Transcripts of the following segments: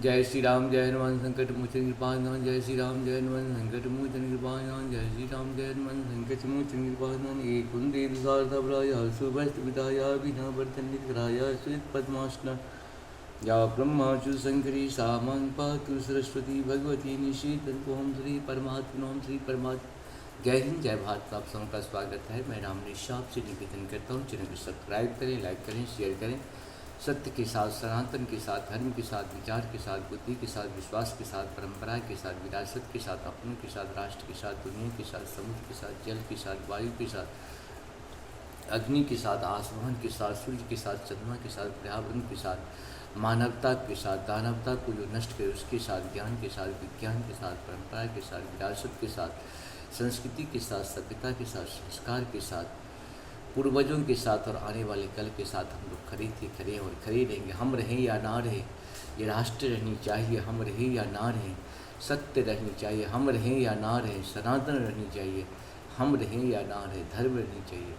जय श्री राम जय हनुमान संकट मोचन कृपानाथ। जय श्री राम जय हनुमान संकट मोचन कृपानाथ। जय श्री राम जय हनुमान संकट मोचन कृपानाथ। एक कुंदे दुसारथाय सुभस्त विदाया बिना वर्तन निकराय श्वेत पद्मासना या ब्रह्माचु शंकरी सामान पातु सरस्वती भगवती निषेधन को हम श्री परमात्मा ओम श्री परमात्मा। जय हिंद जय भारत। आप सबका स्वागत है। मैं राम निशाप से निवेदन करता हूँ, चैनल को सब्सक्राइब करें, लाइक करें, शेयर करें। सत्य के साथ, सनातन के साथ, धर्म के साथ, विचार के साथ, बुद्धि के साथ, विश्वास के साथ, परंपरा के साथ, विरासत के साथ, अपनों के साथ, राष्ट्र के साथ, दुनिया के साथ, समुद्र के साथ, जल के साथ, वायु के साथ, अग्नि के साथ, आसमान के साथ, सूर्य के साथ, चंद्रमा के साथ, पर्यावरण के साथ, मानवता के साथ, दानवता को जो नष्ट करे उसके साथ, ज्ञान के साथ, विज्ञान के साथ, परंपरा के साथ, विरासत के साथ, संस्कृति के साथ, सभ्यता के साथ, संस्कार के साथ, पूर्वजों के साथ और आने वाले कल के साथ हम लोग खड़े थे, खड़े और खड़े रहेंगे। हम रहें या ना रहें, ये राष्ट्र रहनी चाहिए, हम रहें या ना रहें, सत्य रहनी चाहिए, हम रहें या ना रहें, सनातन रहनी चाहिए, हम रहें या ना रहें, धर्म रहनी चाहिए।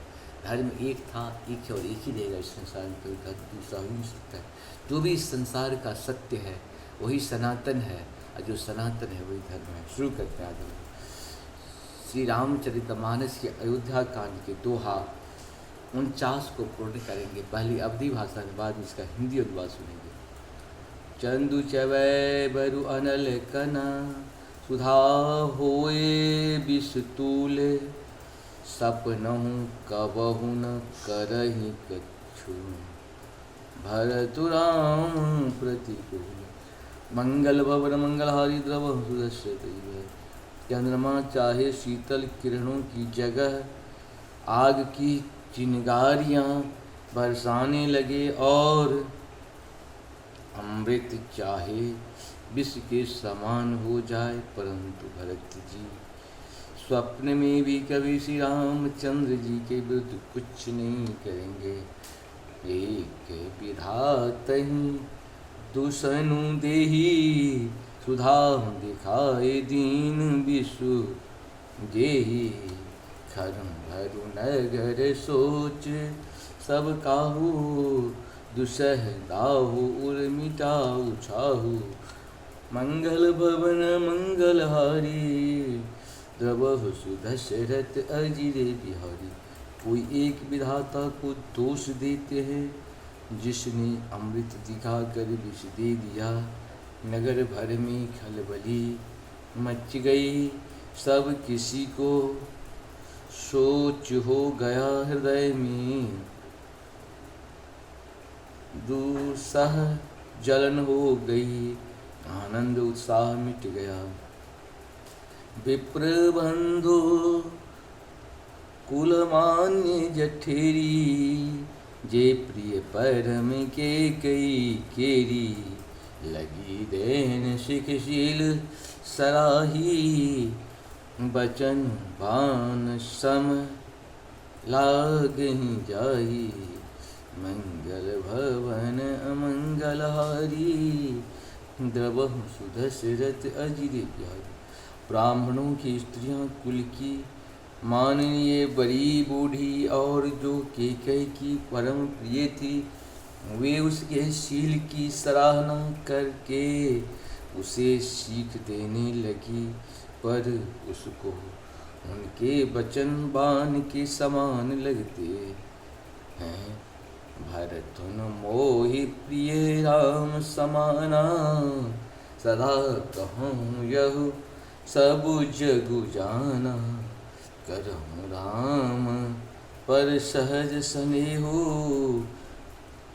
धर्म एक था, एक है और एक ही रहेगा इस संसार में, कोई धर्म दूसरा हो नहीं सकता है। जो भी इस संसार का सत्य है वही सनातन है, और जो सनातन है वही धर्म है। शुरू करते हैं आगे। श्री रामचरितमानस के अयोध्या कांड के दोहा 49 को पूर्ण करेंगे। पहली अवधि भाषा के बाद इसका हिंदी अनुवाद सुनेंगे। चंदु चवै बरु अनल कना, सुधा होए बिस्तूल, सपनहु कबहु न करहि कछु, भरतु राम प्रतिकूल। मंगल भवन मंगलहारी द्रवहु सुदर्शय तैह, चंद्रमा चाहे शीतल किरणों की जगह, आग की चिंगारियाँ बरसाने लगे और अमृत चाहे विष के समान हो जाए। परंतु भरत जी स्वप्न में भी कभी श्री रामचंद्र जी के विरुद्ध कुछ नहीं करेंगे। एक विधातहि दुसनु देही, सुधा दिखाए दीन विषु जेहि, खरम भरु नगर सोच सब काहू, दुसह दाहु उर मिटाऊ छाहू। मंगल भवन मंगलहारी, द्रवहु सुदशरथ अजिरे बिहारी। कोई एक विधाता को दोष देते हैं जिसने अमृत दिखाकर विष दे दिया। नगर भर में खलबली मच गई, सब किसी को सोच हो गया हृदय में, दुसह जलन हो गई, आनंद उत्साह मिट गया। विप्र बंधु कुलमान्य जठेरी, जे प्रिय परम के कई केरी। लगी देन शिखशील सराही, बचन बान सम लागहि जाही। मंगल भवन अमंगलहारी, द्रवहु सुदशरथ अजिरे बिहारी। ब्राह्मणों की स्त्रियां कुल की माननीय बड़ी बूढ़ी और जो केकई की परम प्रिय थी, वे उसके शील की सराहना करके उसे सीख देने लगी। पर उसको उनके वचन बाण के समान लगते हैं। भरतुन मोहि प्रिय राम समाना, सदा कहूँ यहु सब जगु जाना। करहु राम पर सहज स्नेहो,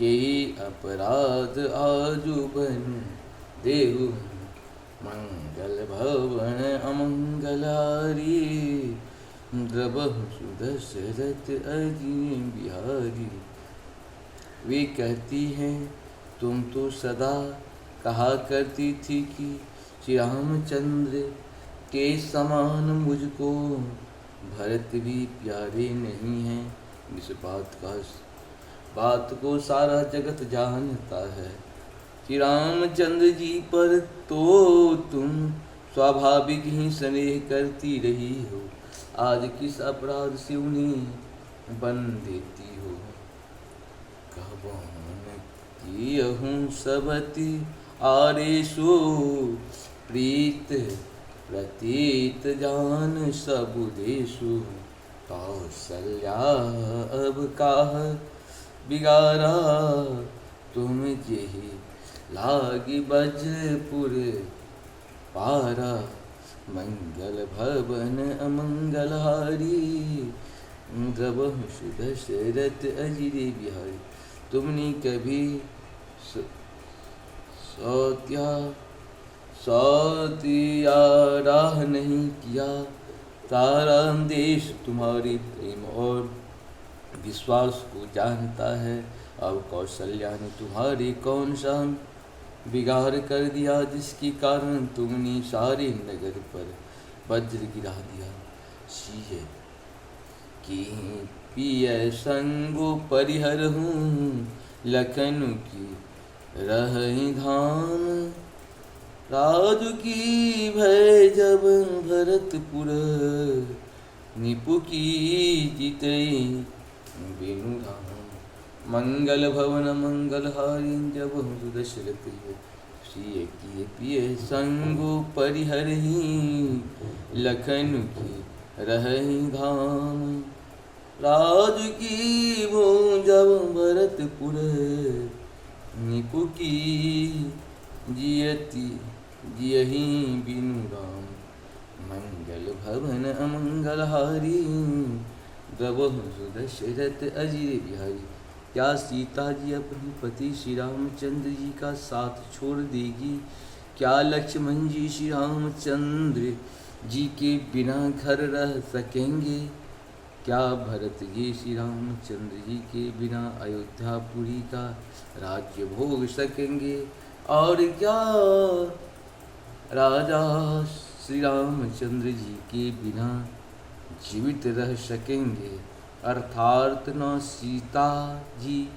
यही अपराध आजु बन देहु। मंगल भवन अमंगलारी, द्रवहु सुदशरथ अजिरे बिहारी। वे कहती हैं, तुम तो सदा कहा करती थी कि श्री रामचंद्र के समान मुझको भरत भी प्यारे नहीं हैं। इस बात को सारा जगत जानता है। श्री रामचंद्र जी पर तो तुम स्वाभाविक ही स्नेह करती रही हो, आज किस अपराध से उन्हें बन देती हो। कहबहुन कियहूँ सबति आरेषु प्रीत प्रतीत जान सब देशु। कौशल्या अब काह बिगारा तुम जेहि लागी बज्रपुर पारा। मंगल भवन अमंगलहारी द्रवहु सुदशरथ अजिरे बिहारी। तुमने कभी सौतिया राह नहीं किया। सारा देश तुम्हारे प्रेम और विश्वास को जानता है। अब कौशल्या ने तुम्हारे कौन सा बिगाड़ कर दिया, जिसके कारण तुमने सारे नगर पर वज्र गिरा दिया। सीए की पिय संगो परिहर हूँ, लखन की रही धाम। राजु की भय जब भरतपुर, निपु की जितई बिनु धाम। मंगल भवन मंगलहारी जब सुदशरथ सिय किए पिए संगो परिहर ही, लखन की रही धाम। राज की वो जब भरतपुर, निपु की जियहि बिनु राम। मंगल भवन अमंगलहारी, द्रवहु सुदशरथ अजिर बिहारी। क्या सीता जी अपने पति श्री रामचंद्र जी का साथ छोड़ देगी? क्या लक्ष्मण जी श्री रामचंद्र जी के बिना घर रह सकेंगे? क्या भरत जी श्री रामचंद्र जी के बिना अयोध्यापुरी का राज्य भोग सकेंगे? और क्या राजा श्री रामचंद्र जी के बिना जीवित रह सकेंगे? अर्थात न सीता जी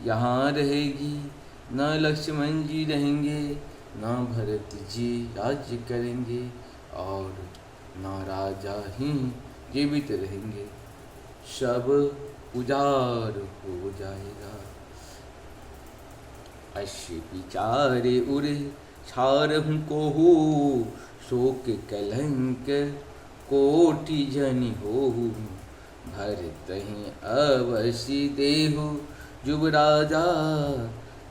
यहाँ रहेगी, न लक्ष्मण जी रहेंगे, न भरत जी राज्य करेंगे, और न राजा ही जीवित रहेंगे। सब उजाड़ हो जाएगा। अश्व विचारे उरे छारहु कोहु, शोक कलंक कोटि जनि होहु। भरतहि अवसि देहु युवराजा,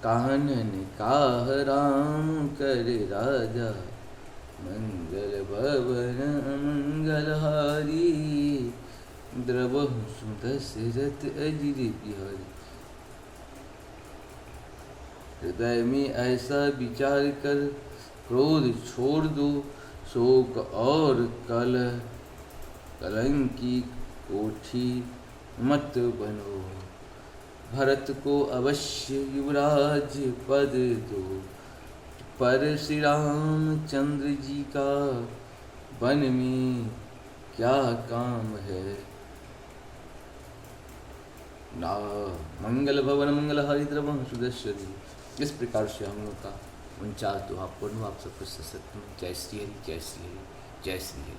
कानन काह राम कर राजा। मंगल भवन मंगलहारी, द्रवहु सुदशरथ अजिर बिहारी। हृदय में ऐसा विचार कर क्रोध छोड़ दो, शोक और कलंक की कोठी मत बनो। भरत को अवश्य युवराज पद दो, पर श्री रामचंद्र जी का वन में क्या काम है? ना मंगल भवन मंगलहारी द्रवहु सुदशरथ। इस प्रकार से हम लोग का 49वां पर्व आप सबको सशक्त। जय श्री हरि, जय श्री हरि, जय श्री हरि।